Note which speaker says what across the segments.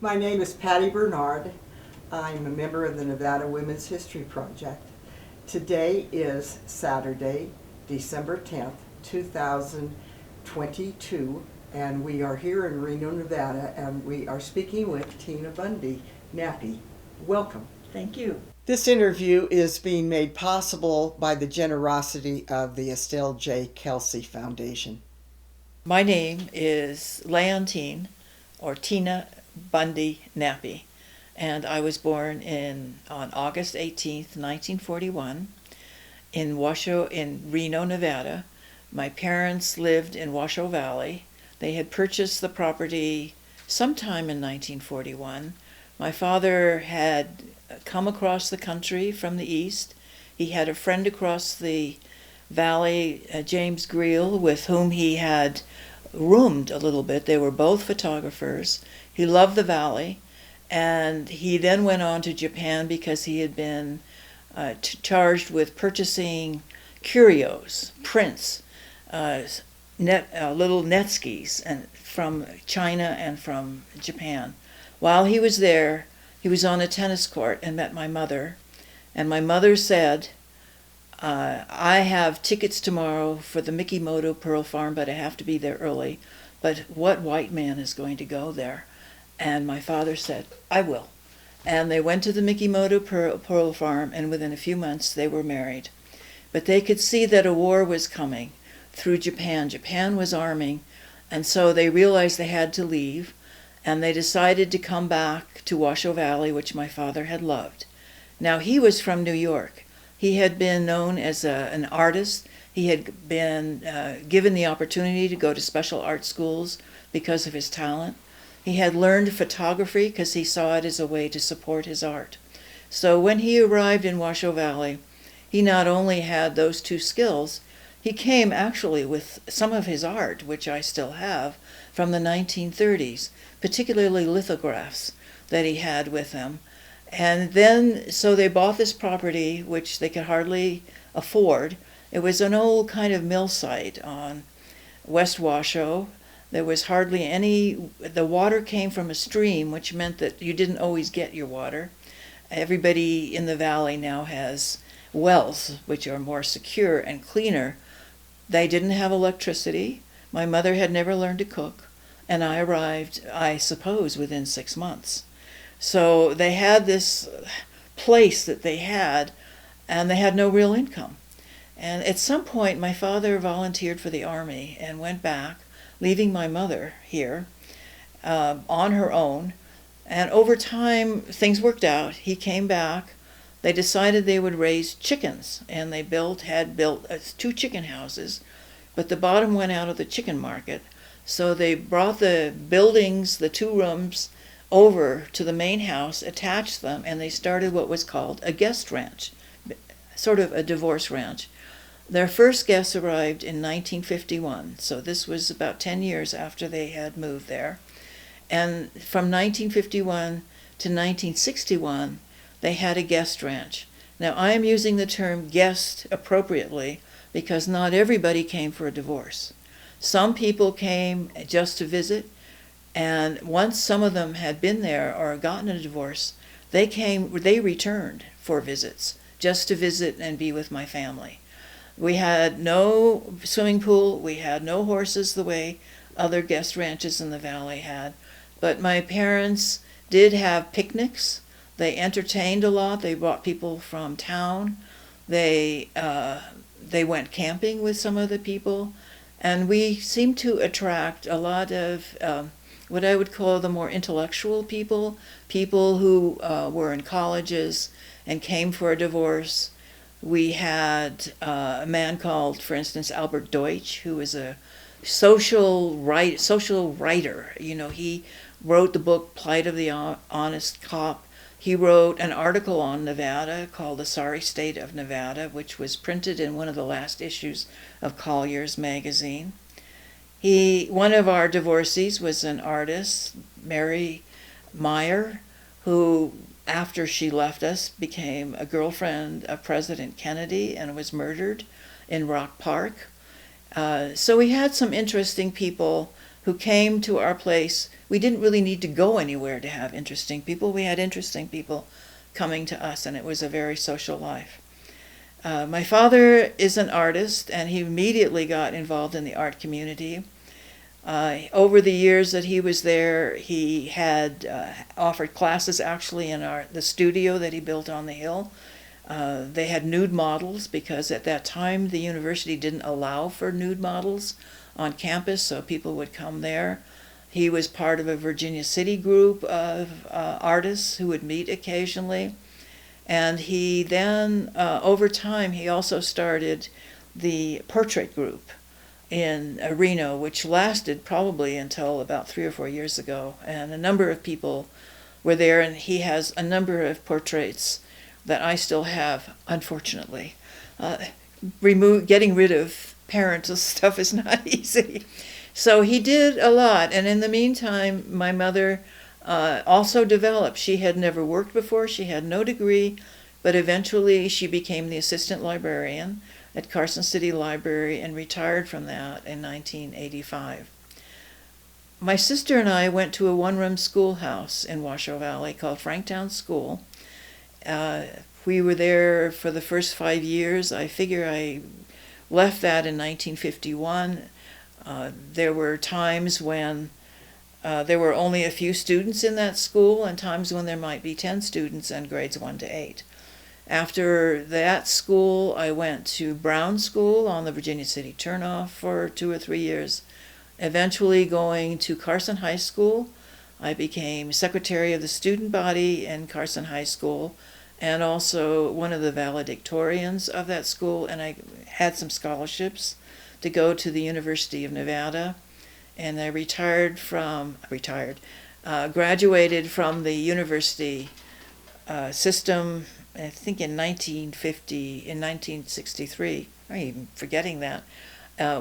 Speaker 1: My name is Patty Bernard. I'm a member of the Nevada Women's History Project. Today is Saturday, December 10th, 2022, and we are here in Reno, Nevada, and we are speaking with Tina Bundy Nappe. Welcome.
Speaker 2: Thank you.
Speaker 1: This interview is being made possible by the generosity of the Estelle J. Kelsey Foundation.
Speaker 2: My name is Leontine, or Tina Bundy Nappe, and I was born on August 18th, 1941, in Washoe, in Reno, Nevada. My parents lived in Washoe Valley. They had purchased the property sometime in 1941. My father had come across the country from the east. He had a friend across the valley, James Greel, with whom he had roomed a little bit. They were both photographers. He loved the valley, and he then went on to Japan because he had been charged with purchasing curios, prints, little net skis and from China and from Japan. While he was there, he was on a tennis court and met my mother, and my mother said, I have tickets tomorrow for the Mikimoto Pearl Farm, but I have to be there early. But what white man is going to go there? And my father said, I will. And they went to the Mikimoto Pearl Farm, and within a few months they were married. But they could see that a war was coming through Japan. Japan was arming, and so they realized they had to leave, and they decided to come back to Washoe Valley, which my father had loved. Now, he was from New York. He had been known as an artist. He had been given the opportunity to go to special art schools because of his talent. He had learned photography because he saw it as a way to support his art. So when he arrived in Washoe Valley, he not only had those two skills, he came actually with some of his art, which I still have, from the 1930s, particularly lithographs that he had with him. And then, so they bought this property, which they could hardly afford. It was an old kind of mill site on West Washoe. There was hardly any, the water came from a stream, which meant that you didn't always get your water. Everybody in the valley now has wells, which are more secure and cleaner. They didn't have electricity. My mother had never learned to cook, and I arrived, I suppose, within 6 months. So they had this place that they had, and they had no real income. And at some point, my father volunteered for the Army and went back, leaving my mother here on her own. And over time, things worked out. He came back. They decided they would raise chickens, and they had built 2 chicken houses, but the bottom went out of the chicken market. So they brought the buildings, the 2 rooms, over to the main house, attached them, and they started what was called a guest ranch, sort of a divorce ranch. Their first guests arrived in 1951, so this was about 10 years after they had moved there. And from 1951 to 1961, they had a guest ranch. Now, I am using the term guest appropriately because not everybody came for a divorce. Some people came just to visit, and once some of them had been there or gotten a divorce, they returned for visits, just to visit and be with my family. We had no swimming pool, we had no horses the way other guest ranches in the valley had, but my parents did have picnics. They entertained a lot. They brought people from town. They went camping with some of the people, and we seemed to attract a lot of what I would call the more intellectual people who were in colleges and came for a divorce. We had a man called, for instance, Albert Deutsch, who was a social writer. You know, he wrote the book Plight of the Honest Cop. He wrote an article on Nevada called The Sorry State of Nevada, which was printed in one of the last issues of Collier's magazine. One of our divorcees was an artist, Mary Meyer, who, after she left us, became a girlfriend of President Kennedy and was murdered in Rock Park. So we had some interesting people who came to our place we didn't really need to go anywhere to have interesting people. We had interesting people coming to us, and it was a very social life. My father is an artist, and he immediately got involved in the art community. Over the years that he was there, he had offered classes actually in the studio that he built on the hill. They had nude models because at that time the university didn't allow for nude models on campus, so people would come there. He was part of a Virginia City group of artists who would meet occasionally. And he then, over time, he also started the portrait group in Reno, which lasted probably until about 3 or 4 years ago. And a number of people were there, and he has a number of portraits that I still have, unfortunately. Getting rid of parental stuff is not easy. So he did a lot, and in the meantime, my mother also developed. She had never worked before, she had no degree, but eventually she became the assistant librarian at Carson City Library and retired from that in 1985. My sister and I went to a one-room schoolhouse in Washoe Valley called Franktown School. We were there for the first 5 years. I figure I left that in 1951. There were times when there were only a few students in that school, and times when there might be 10 students in grades 1 to 8. After that school, I went to Brown School on the Virginia City Turnoff for 2 or 3 years. Eventually going to Carson High School. I became secretary of the student body in Carson High School and also one of the valedictorians of that school, and I had some scholarships to go to the University of Nevada. And I graduated from the university system, I think in 1963, I'm even forgetting that,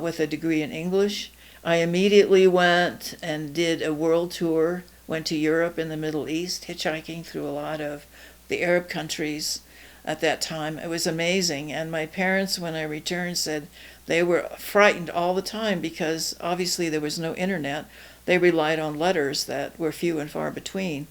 Speaker 2: with a degree in English. I immediately went and did a world tour, went to Europe and the Middle East, hitchhiking through a lot of the Arab countries at that time. It was amazing, and my parents, when I returned, said they were frightened all the time because obviously there was no internet. They relied on letters that were few and far between.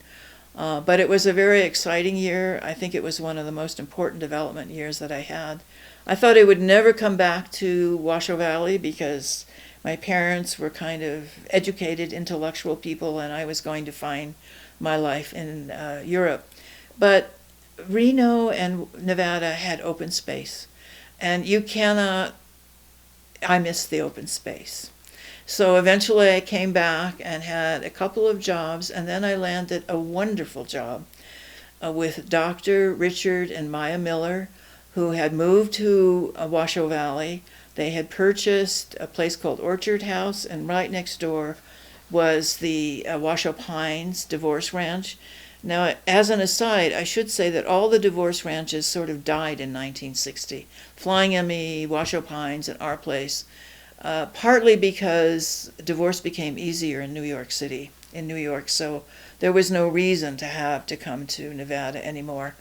Speaker 2: But it was a very exciting year. I think it was one of the most important development years that I had. I thought I would never come back to Washoe Valley because my parents were kind of educated, intellectual people, and I was going to find my life in Europe. But Reno and Nevada had open space, and I missed the open space. So eventually I came back and had a couple of jobs, and then I landed a wonderful job with Dr. Richard and Maya Miller, who had moved to Washoe Valley. They had purchased a place called Orchard House, and right next door was the Washoe Pines Divorce Ranch. Now, as an aside, I should say that all the divorce ranches sort of died in 1960. Flying Emmy, Washoe Pines, and our place. Partly because divorce became easier in New York City, so there was no reason to come to Nevada anymore.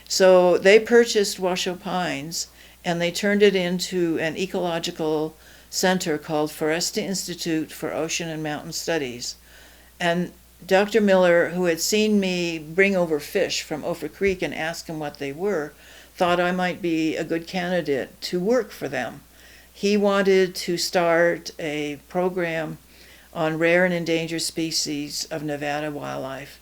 Speaker 2: So they purchased Washoe Pines, and they turned it into an ecological center called Foresta Institute for Ocean and Mountain Studies. And Dr. Miller, who had seen me bring over fish from Ophir Creek and ask him what they were, thought I might be a good candidate to work for them. He wanted to start a program on rare and endangered species of Nevada wildlife.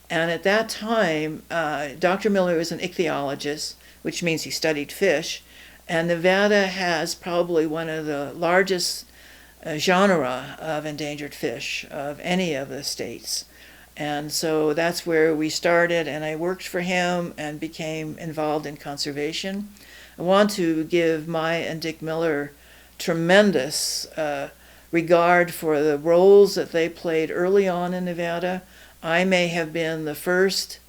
Speaker 2: And at that time, Dr. Miller was an ichthyologist, which means he studied fish, and Nevada has probably one of the largest genre of endangered fish of any of the states. And so that's where we started, and I worked for him and became involved in conservation. I want to give Maya and Dick Miller tremendous regard for the roles that they played early on in Nevada. I may have been the first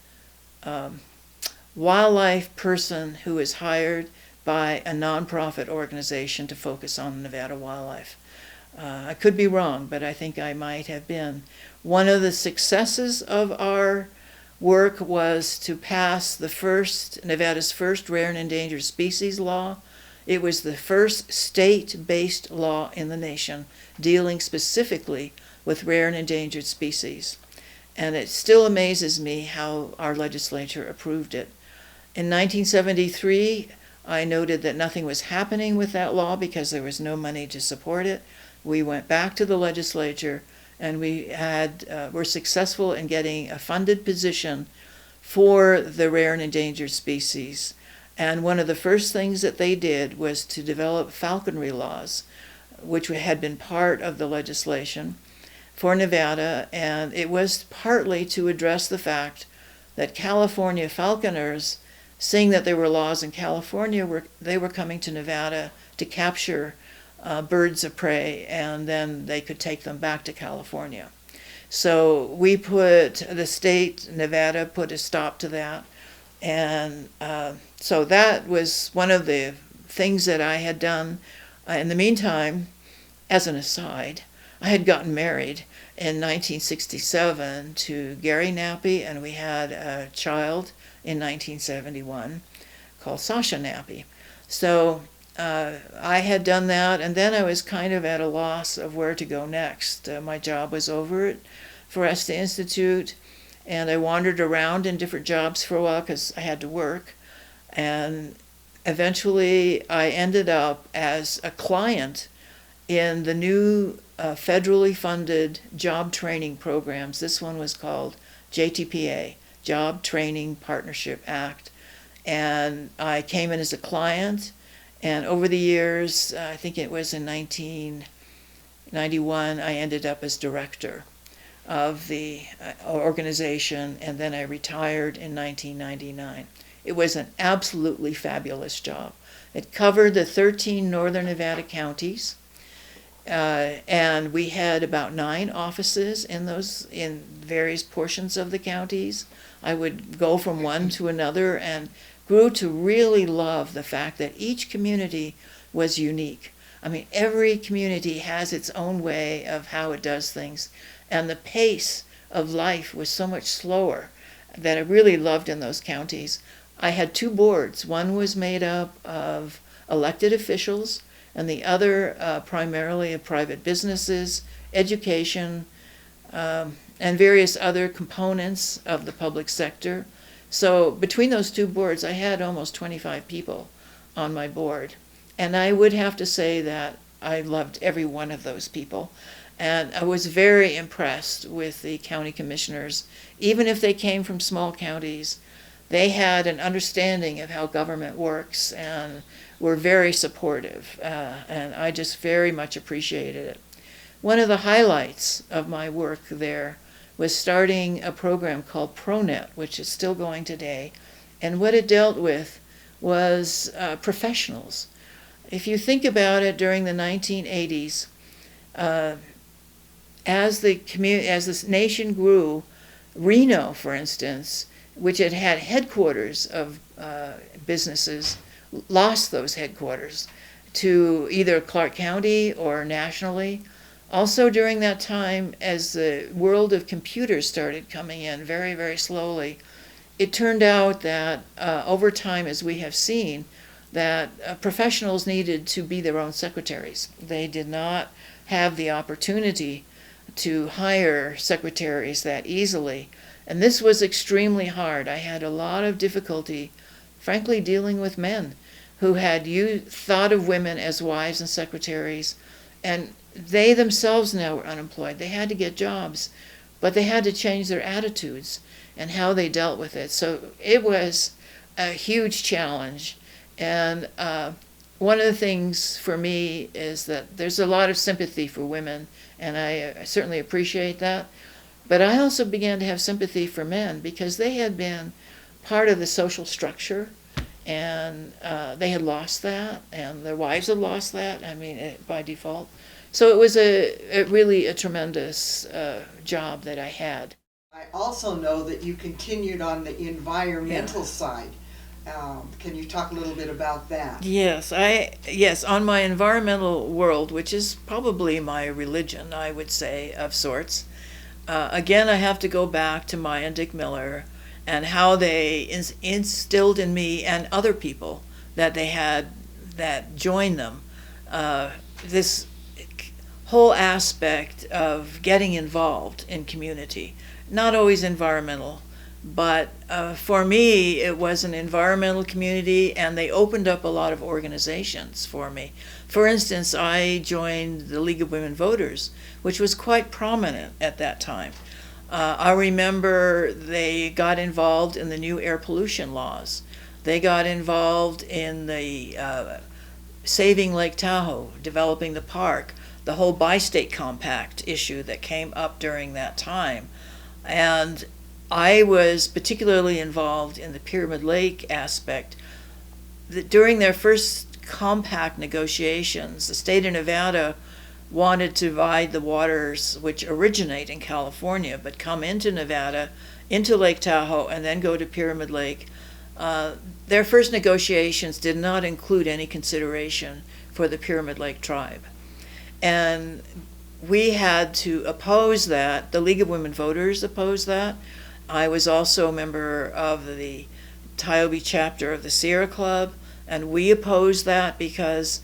Speaker 2: wildlife person who was hired by a nonprofit organization to focus on Nevada wildlife. I could be wrong, but I think I might have been. One of the successes of our work was to pass Nevada's first rare and endangered species law. It was the first state-based law in the nation dealing specifically with rare and endangered species. And it still amazes me how our legislature approved it. In 1973, I noted that nothing was happening with that law because there was no money to support it. We went back to the legislature and we were successful in getting a funded position for the rare and endangered species. And one of the first things that they did was to develop falconry laws, which had been part of the legislation for Nevada, and it was partly to address the fact that California falconers, seeing that there were laws in California, they were coming to Nevada to capture birds of prey, and then they could take them back to California. So the state, Nevada, put a stop to that. And so that was one of the things that I had done. In the meantime, as an aside, I had gotten married in 1967 to Gary Nappe, and we had a child in 1971 called Sasha Nappe. So I had done that, and then I was kind of at a loss of where to go next. My job was over at Foresta Institute, and I wandered around in different jobs for a while because I had to work. And eventually I ended up as a client in the new federally funded job training programs. This one was called JTPA, Job Training Partnership Act. And I came in as a client, and over the years, I think it was in 1991, I ended up as director of the organization, and then I retired in 1999. It was an absolutely fabulous job. It covered the 13 northern Nevada counties, and we had about 9 offices in various portions of the counties. I would go from one to another and grew to really love the fact that each community was unique. I mean, every community has its own way of how it does things, and the pace of life was so much slower that I really loved in those counties. I had 2 boards. One was made up of elected officials, and the other primarily of private businesses, education, and various other components of the public sector. So between those 2 boards, I had almost 25 people on my board. And I would have to say that I loved every one of those people. And I was very impressed with the county commissioners. Even if they came from small counties, they had an understanding of how government works and were very supportive. And I just very much appreciated it. One of the highlights of my work there was starting a program called ProNet, which is still going today. And what it dealt with was professionals. If you think about it, during the 1980s, as this nation grew, Reno, for instance, which had had headquarters of businesses, lost those headquarters to either Clark County or nationally. Also during that time, as the world of computers started coming in very, very slowly, it turned out that over time, as we have seen, that professionals needed to be their own secretaries. They did not have the opportunity to hire secretaries that easily. And this was extremely hard. I had a lot of difficulty, frankly, dealing with men who had thought of women as wives and secretaries, and they themselves now were unemployed. They had to get jobs, but they had to change their attitudes and how they dealt with it. So it was a huge challenge. And one of the things for me is that there's a lot of sympathy for women, and I certainly appreciate that. But I also began to have sympathy for men because they had been part of the social structure, and they had lost that, and their wives had lost that, by default. So it was really a tremendous job that I had.
Speaker 1: I also know that you continued on the environmental side. Can you talk a little bit about that?
Speaker 2: Yes, on my environmental world, which is probably my religion, I would say, of sorts. Again, I have to go back to Maya and Dick Miller and how they instilled in me and other people that they had that joined them this whole aspect of getting involved in community. Not always environmental, but for me, it was an environmental community, and they opened up a lot of organizations for me. For instance, I joined the League of Women Voters, which was quite prominent at that time. I remember they got involved in the new air pollution laws. They got involved in the saving Lake Tahoe, developing the park, the whole bi-state compact issue that came up during that time. And I was particularly involved in the Pyramid Lake aspect. During their first compact negotiations, the state of Nevada wanted to divide the waters which originate in California but come into Nevada, into Lake Tahoe, and then go to Pyramid Lake. Their first negotiations did not include any consideration for the Pyramid Lake tribe. And we had to oppose that. The League of Women Voters opposed that. I was also a member of the Tiobe chapter of the Sierra Club, and we opposed that because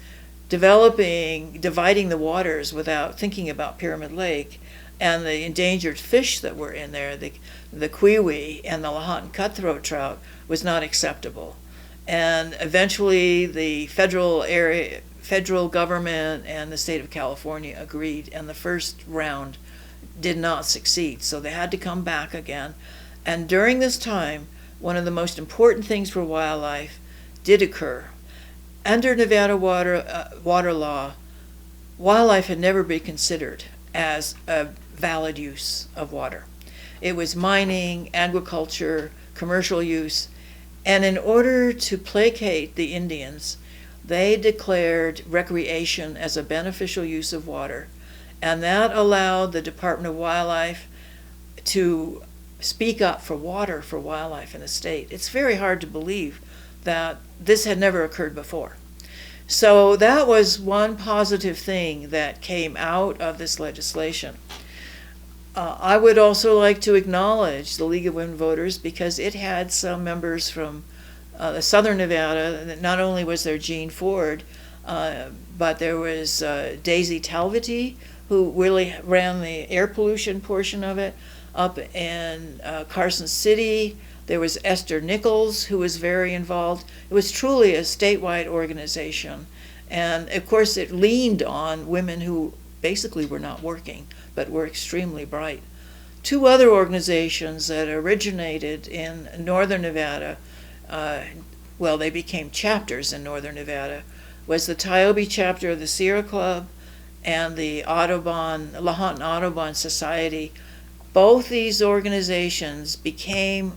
Speaker 2: dividing the waters without thinking about Pyramid Lake and the endangered fish that were in there, the kiwi and the Leontine cutthroat trout, was not acceptable. And eventually the federal government and the state of California agreed, and the first round did not succeed, so they had to come back again. And during this time, one of the most important things for wildlife did occur. Under Nevada water law, wildlife had never been considered as a valid use of water. It was mining, agriculture, commercial use, and in order to placate the Indians, they declared recreation as a beneficial use of water, and that allowed the Department of Wildlife to speak up for water for wildlife in the state. It's very hard to believe that this had never occurred before. So that was one positive thing that came out of this legislation. I would also like to acknowledge the League of Women Voters because it had some members from the Southern Nevada. Not only was there Jean Ford, but there was Daisy Talvity, who really ran the air pollution portion of it. Up in Carson City, there was Esther Nichols, who was very involved. It was truly a statewide organization. And of course, it leaned on women who basically were not working, but were extremely bright. Two other organizations that originated in northern Nevada, they became chapters in northern Nevada, was the Tiobe chapter of the Sierra Club and the Leontine Audubon Society. Both these organizations became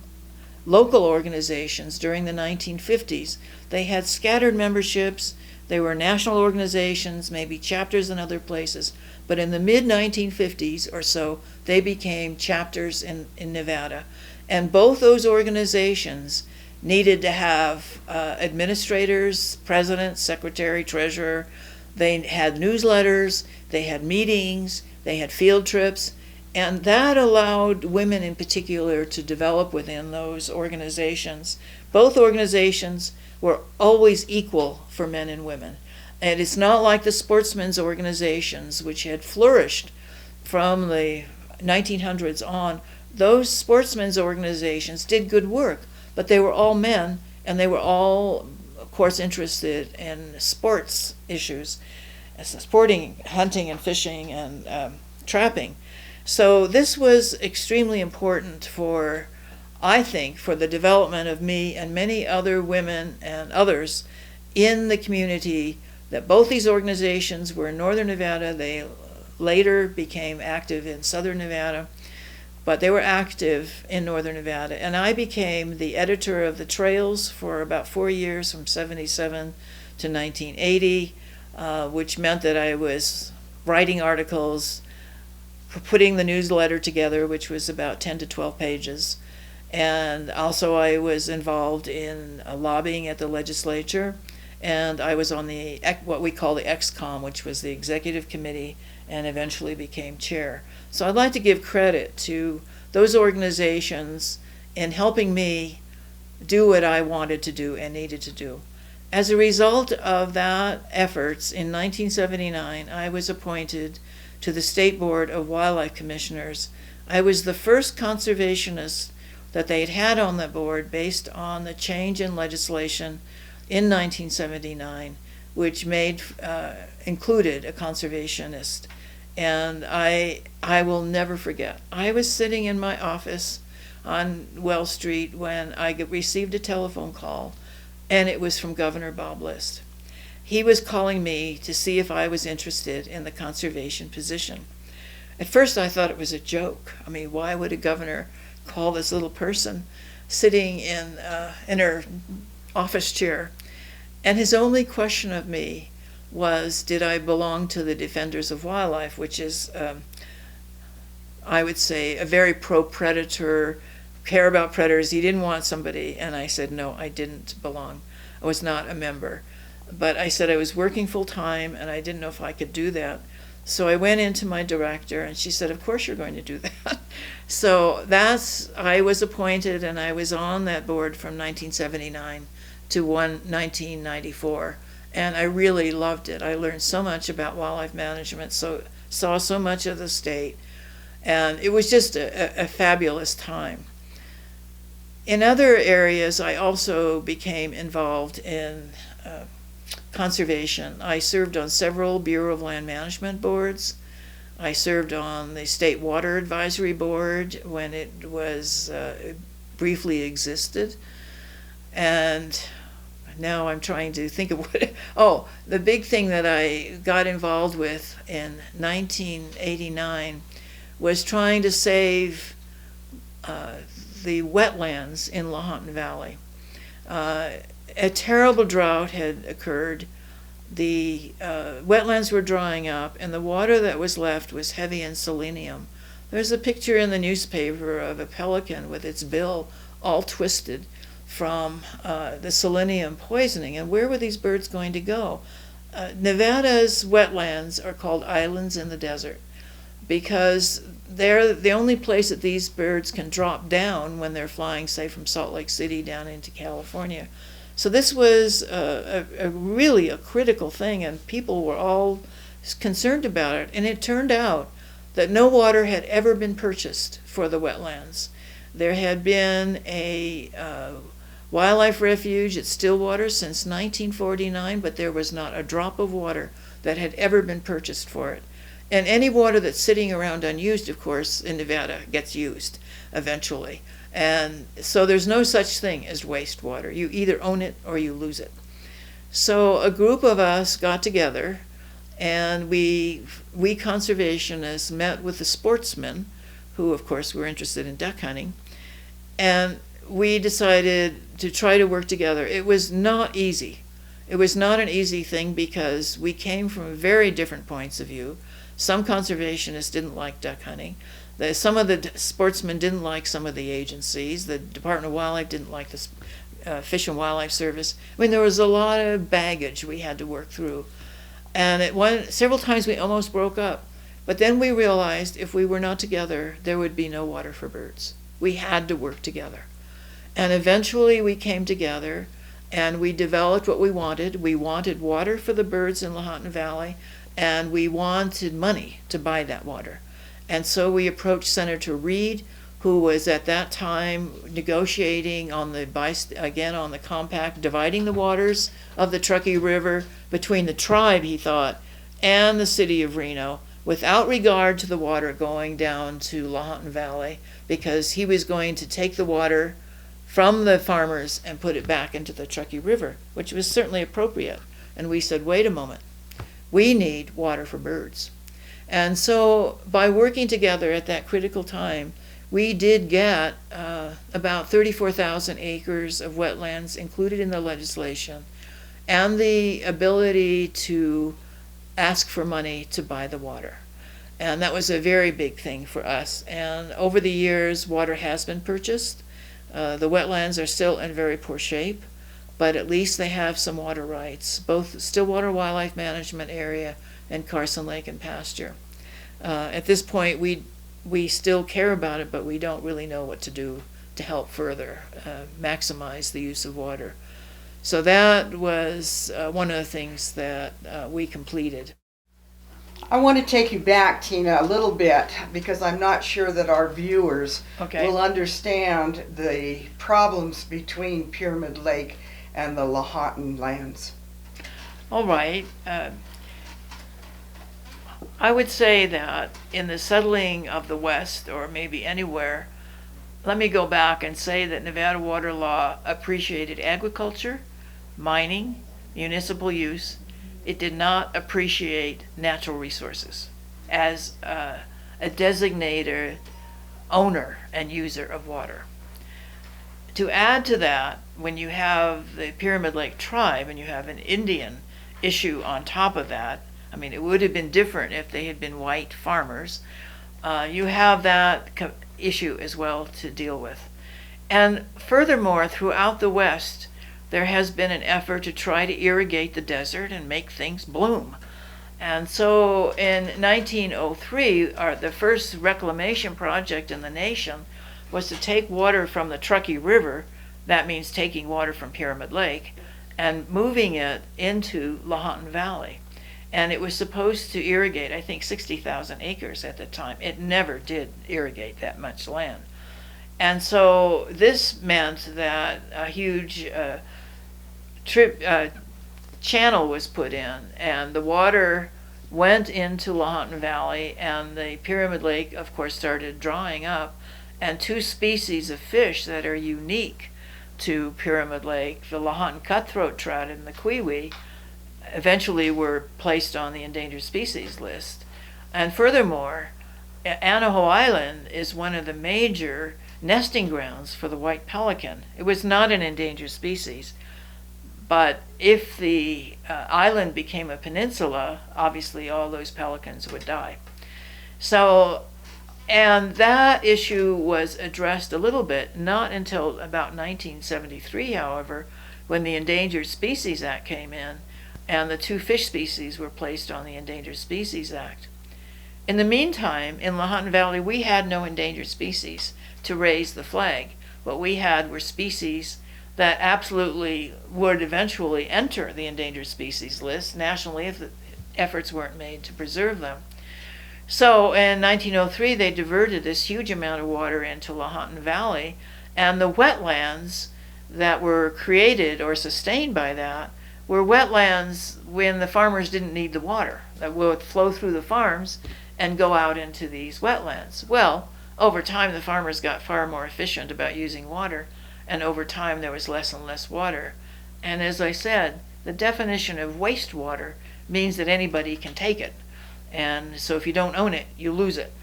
Speaker 2: local organizations during the 1950s. They had scattered memberships. They were national organizations, maybe chapters in other places. But in the mid-1950s or so, they became chapters in Nevada. And both those organizations needed to have administrators, president, secretary, treasurer. They had newsletters, they had meetings, they had field trips. And that allowed women in particular to develop within those organizations. Both organizations were always equal for men and women. And it's not like the sportsmen's organizations, which had flourished from the 1900s on. Those sportsmen's organizations did good work, but they were all men, and they were all, of course, interested in sports issues, sporting, hunting and fishing and trapping. So this was extremely important for, I think, for the development of me and many other women and others in the community, that both these organizations were in northern Nevada. They later became active in southern Nevada, but they were active in northern Nevada. And I became the editor of the Trails for about 4 years, from 77 to 1980, which meant that I was writing articles, putting the newsletter together, which was about 10 to 12 pages. And also I was involved in lobbying at the legislature, and I was on the what we call the ExCom, which was the executive committee, and eventually became chair. So I'd like to give credit to those organizations in helping me do what I wanted to do and needed to do. as a result of that efforts, in 1979, I was appointed to the State Board of Wildlife Commissioners. I was the first conservationist that they'd had on the board based on the change in legislation in 1979, which included a conservationist. And I will never forget. I was sitting in my office on Wells Street when I received a telephone call, and it was from Governor Bob List. He was calling me to see if I was interested in the conservation position. At first I thought it was a joke. I mean, why would a governor call this little person sitting in her office chair? And his only question of me was, did I belong to the Defenders of Wildlife, which is, I would say, a very pro-predator, care about predators. He didn't want somebody, and I said, no, I didn't belong. I was not a member. But I said I was working full-time, and I didn't know if I could do that. So I went into my director, and she said, of course you're going to do that. So I was appointed, and I was on that board from 1979 to 1994. And I really loved it. I learned so much about wildlife management, saw so much of the state, and it was just a fabulous time. In other areas, I also became involved in conservation. I served on several Bureau of Land Management boards. I served on the State Water Advisory Board when it was briefly existed. And now I'm trying to think of the big thing that I got involved with in 1989 was trying to save the wetlands in Leontine Valley. A terrible drought had occurred. The wetlands were drying up, and the water that was left was heavy in selenium. There's a picture in the newspaper of a pelican with its bill all twisted from the selenium poisoning. And where were these birds going to go? Nevada's wetlands are called islands in the desert because they're the only place that these birds can drop down when they're flying, say, from Salt Lake City down into California. So this was really a critical thing, and people were all concerned about it. And it turned out that no water had ever been purchased for the wetlands. There had been a wildlife refuge at Stillwater since 1949, but there was not a drop of water that had ever been purchased for it. And any water that's sitting around unused, of course, in Nevada gets used eventually. And so there's no such thing as wastewater. You either own it or you lose it. So a group of us got together, and we conservationists met with the sportsmen, who of course were interested in duck hunting, and we decided to try to work together. It was not easy. It was not an easy thing because we came from very different points of view. Some conservationists didn't like duck hunting. Some of the sportsmen didn't like some of the agencies. The Department of Wildlife didn't like the Fish and Wildlife Service. I mean, there was a lot of baggage we had to work through. And several times we almost broke up. But then we realized if we were not together, there would be no water for birds. We had to work together. And eventually we came together and we developed what we wanted. We wanted water for the birds in Leontine Valley, and we wanted money to buy that water. And so we approached Senator Reed, who was at that time negotiating on the compact, dividing the waters of the Truckee River between the tribe, he thought, and the city of Reno, without regard to the water going down to Leontine Valley, because he was going to take the water from the farmers and put it back into the Truckee River, which was certainly appropriate. And we said, wait a moment, we need water for birds. And so by working together at that critical time, we did get about 34,000 acres of wetlands included in the legislation, and the ability to ask for money to buy the water. And that was a very big thing for us. And over the years, water has been purchased. The wetlands are still in very poor shape, but at least they have some water rights, both Stillwater Wildlife Management Area and Carson Lake and Pasture. At this point, we still care about it, but we don't really know what to do to help further maximize the use of water. So that was one of the things that we completed.
Speaker 1: I want to take you back, Tina, a little bit because I'm not sure that our viewers will understand the problems between Pyramid Lake and the Leontine lands.
Speaker 2: All right. I would say that in the settling of the West, or maybe anywhere, let me go back and say that Nevada water law appreciated agriculture, mining, municipal use. It did not appreciate natural resources as a designated owner and user of water. To add to that, when you have the Pyramid Lake tribe and you have an Indian issue on top of that, I mean, it would have been different if they had been white farmers. You have that issue as well to deal with. And furthermore, throughout the West, there has been an effort to try to irrigate the desert and make things bloom. And so in 1903, the first reclamation project in the nation was to take water from the Truckee River, that means taking water from Pyramid Lake, and moving it into Leontine Valley. And it was supposed to irrigate, I think, 60,000 acres at the time. It never did irrigate that much land. And so this meant that a huge channel was put in, and the water went into Leontine Valley, and the Pyramid Lake, of course, started drying up. And two species of fish that are unique to Pyramid Lake, the Leontine cutthroat trout and the kiwi, eventually were placed on the endangered species list. And furthermore, Anaho Island is one of the major nesting grounds for the white pelican. It was not an endangered species, but if the island became a peninsula, obviously all those pelicans would die. So, and that issue was addressed a little bit, not until about 1973, however, when the Endangered Species Act came in, and the two fish species were placed on the Endangered Species Act. In the meantime, in Leontine Valley, we had no endangered species to raise the flag. What we had were species that absolutely would eventually enter the endangered species list nationally if the efforts weren't made to preserve them. So in 1903, they diverted this huge amount of water into Leontine Valley, and the wetlands that were created or sustained by that were wetlands when the farmers didn't need the water, that would flow through the farms and go out into these wetlands. Well, over time the farmers got far more efficient about using water, and over time there was less and less water. And as I said, the definition of wastewater means that anybody can take it. And so if you don't own it, you lose it.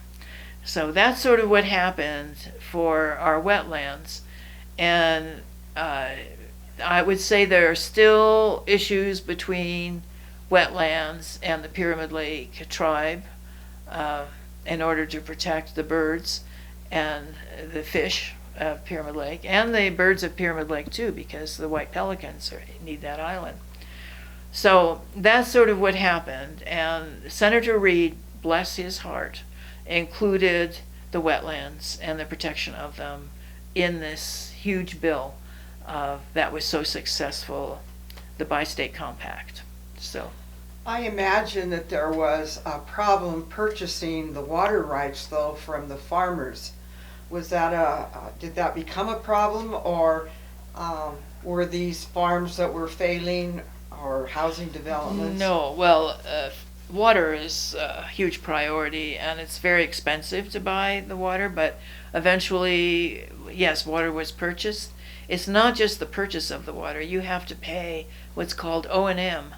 Speaker 2: So that's sort of what happened for our wetlands. And I would say there are still issues between wetlands and the Pyramid Lake tribe in order to protect the birds and the fish of Pyramid Lake, and the birds of Pyramid Lake too, because the white pelicans need that island. So that's sort of what happened, and Senator Reed, bless his heart, included the wetlands and the protection of them in this huge bill that was so successful, the Bi-State Compact. So
Speaker 1: I imagine that there was a problem purchasing the water rights, though, from the farmers. Was that did that become a problem, or were these farms that were failing, or housing developments?
Speaker 2: No, well, water is a huge priority, and it's very expensive to buy the water, but eventually, yes, water was purchased. It's not just the purchase of the water. You have to pay what's called O&M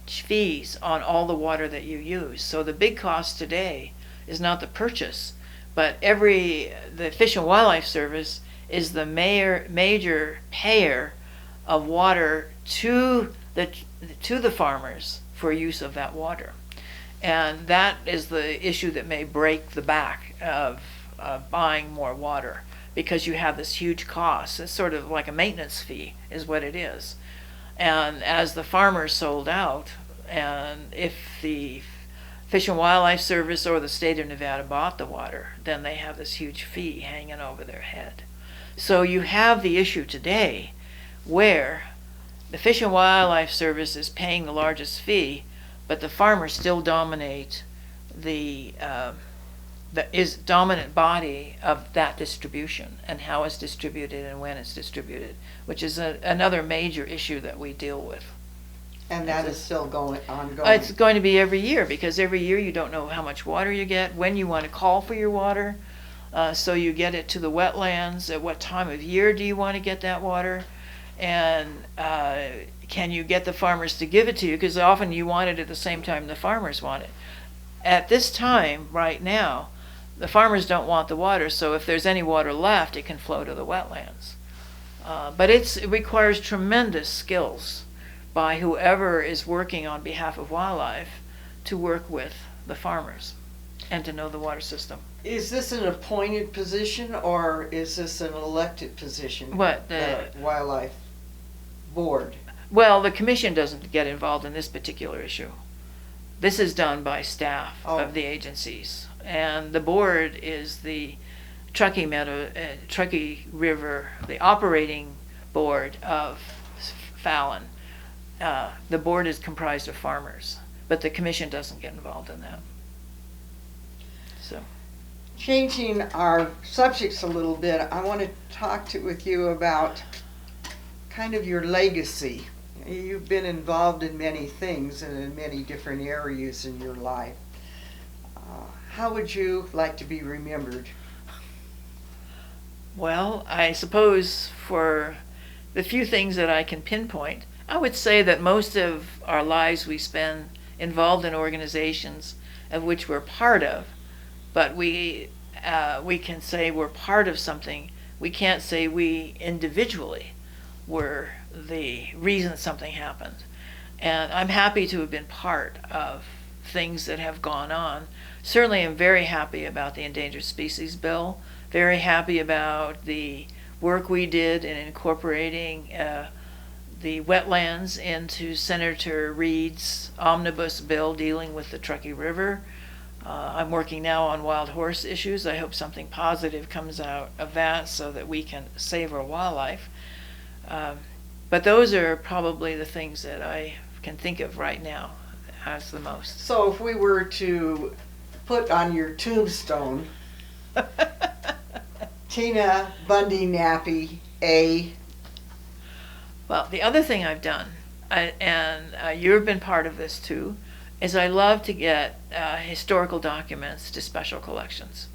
Speaker 2: fees on all the water that you use. So the big cost today is not the purchase, but the Fish and Wildlife Service is the major payer of water to the farmers for use of that water. And that is the issue that may break the back of buying more water, because you have this huge cost. It's sort of like a maintenance fee is what it is. And as the farmers sold out, and if the Fish and Wildlife Service or the state of Nevada bought the water, then they have this huge fee hanging over their head. So you have the issue today where the Fish and Wildlife Service is paying the largest fee, but the farmers still dominate the dominant body of that distribution and how it's distributed and when it's distributed, which is another major issue that we deal with.
Speaker 1: And that is still ongoing.
Speaker 2: It's going to be every year, because every year you don't know how much water you get, when you want to call for your water, so you get it to the wetlands, at what time of year do you want to get that water, and can you get the farmers to give it to you, because often you want it at the same time the farmers want it. At this time, right now, the farmers don't want the water, so if there's any water left, it can flow to the wetlands. But it requires tremendous skills by whoever is working on behalf of wildlife to work with the farmers and to know the water system.
Speaker 1: Is this an appointed position or is this an elected position?
Speaker 2: What?
Speaker 1: The wildlife board?
Speaker 2: Well, the commission doesn't get involved in this particular issue. This is done by staff of the agencies. And the board is the Truckee River, the operating board of Fallon. The board is comprised of farmers, but the commission doesn't get involved in that. So,
Speaker 1: changing our subjects a little bit, I want to talk with you about kind of your legacy. You've been involved in many things and in many different areas in your life. How would you like to be remembered?
Speaker 2: Well, I suppose for the few things that I can pinpoint, I would say that most of our lives we spend involved in organizations of which we're part of, but we can say we're part of something. We can't say we individually were the reason something happened. And I'm happy to have been part of things that have gone on. Certainly I'm very happy about the Endangered Species Bill, very happy about the work we did in incorporating the wetlands into Senator Reid's omnibus bill dealing with the Truckee River. I'm working now on wild horse issues. I hope something positive comes out of that so that we can save our wildlife. But those are probably the things that I can think of right now as the most.
Speaker 1: So if we were to put on your tombstone, Tina Bundy Nappe, A.
Speaker 2: Well, the other thing I've done, and you've been part of this too, is I love to get historical documents to special collections.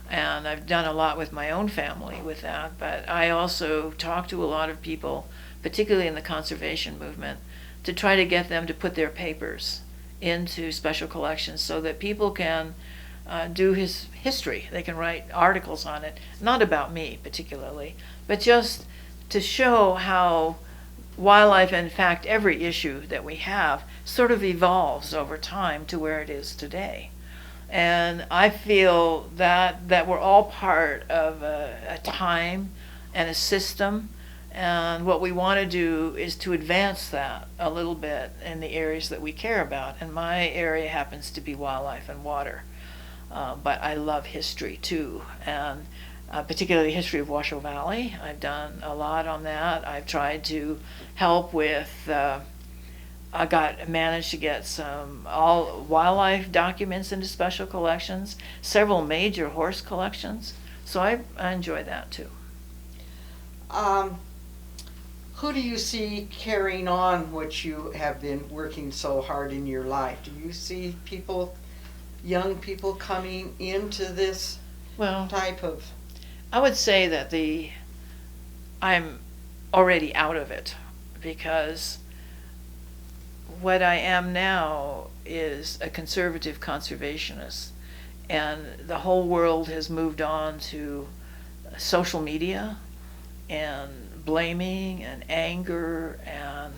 Speaker 2: And I've done a lot with my own family with that, but I also talk to a lot of people, particularly in the conservation movement, to try to get them to put their papers into special collections so that people can do his history. They can write articles on it, not about me particularly, but just to show how wildlife, in fact, every issue that we have sort of evolves over time to where it is today. And I feel that we're all part of a time and a system, and what we want to do is to advance that a little bit in the areas that we care about. And my area happens to be wildlife and water, but I love history too, and particularly the history of Washoe Valley. I've done a lot on that. I've tried to help with managed to get some all wildlife documents into special collections, several major horse collections. So I enjoy that too.
Speaker 1: Who do you see carrying on what you have been working so hard in your life? Do you see people, young people coming into this type of?
Speaker 2: I would say that I'm already out of it, because what I am now is a conservative conservationist, and the whole world has moved on to social media and blaming and anger and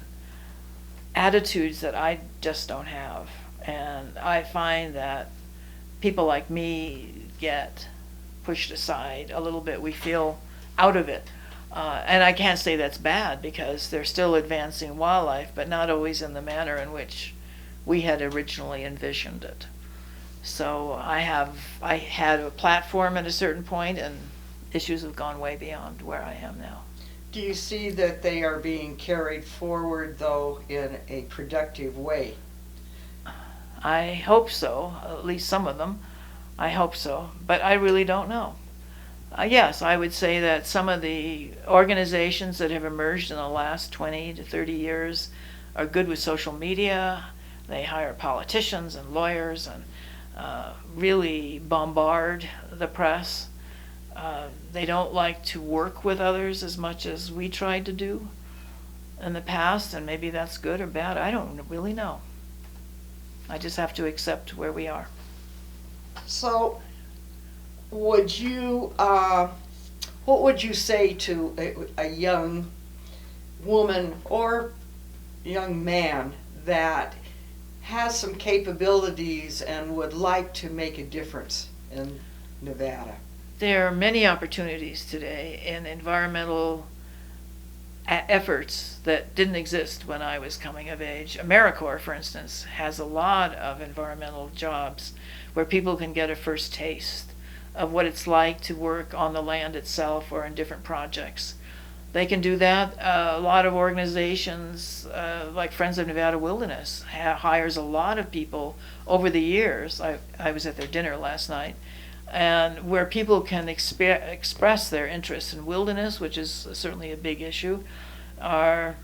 Speaker 2: attitudes that I just don't have. And I find that people like me get pushed aside a little bit. We feel out of it. And I can't say that's bad, because they're still advancing wildlife, but not always in the manner in which we had originally envisioned it. So I had a platform at a certain point, and issues have gone way beyond where I am now.
Speaker 1: Do you see that they are being carried forward, though, in a productive way?
Speaker 2: I hope so, at least some of them. I hope so, but I really don't know. Yes, I would say that some of the organizations that have emerged in the last 20 to 30 years are good with social media. They hire politicians and lawyers and really bombard the press. They don't like to work with others as much as we tried to do in the past, and maybe that's good or bad. I don't really know. I just have to accept where we are.
Speaker 1: So, would you, what would you say to a young woman or young man that has some capabilities and would like to make a difference in Nevada?
Speaker 2: There are many opportunities today in environmental efforts that didn't exist when I was coming of age. AmeriCorps, for instance, has a lot of environmental jobs where people can get a first taste of what it's like to work on the land itself or in different projects. They can do that. A lot of organizations, like Friends of Nevada Wilderness, hires a lot of people over the years. I was at their dinner last night, and where people can express their interest in wilderness, which is certainly a big issue, or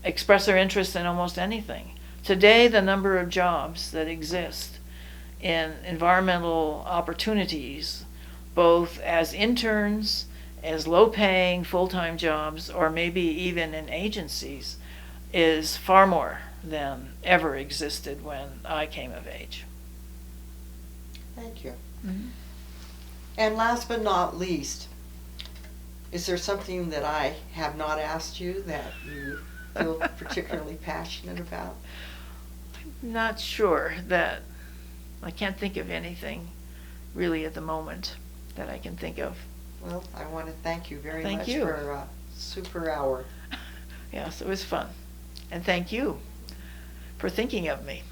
Speaker 2: express their interest in almost anything. Today, the number of jobs that exist in environmental opportunities, both as interns, as low-paying full-time jobs, or maybe even in agencies, is far more than ever existed when I came of age.
Speaker 1: Thank you.
Speaker 2: Mm-hmm.
Speaker 1: And last but not least, is there something that I have not asked you that you feel particularly passionate about?
Speaker 2: I'm not sure that I can't think of anything really at the moment that I can think of.
Speaker 1: Well, I want to thank you very
Speaker 2: Thank
Speaker 1: much
Speaker 2: you.
Speaker 1: for a super hour.
Speaker 2: Yes, it was fun. And thank you for thinking of me.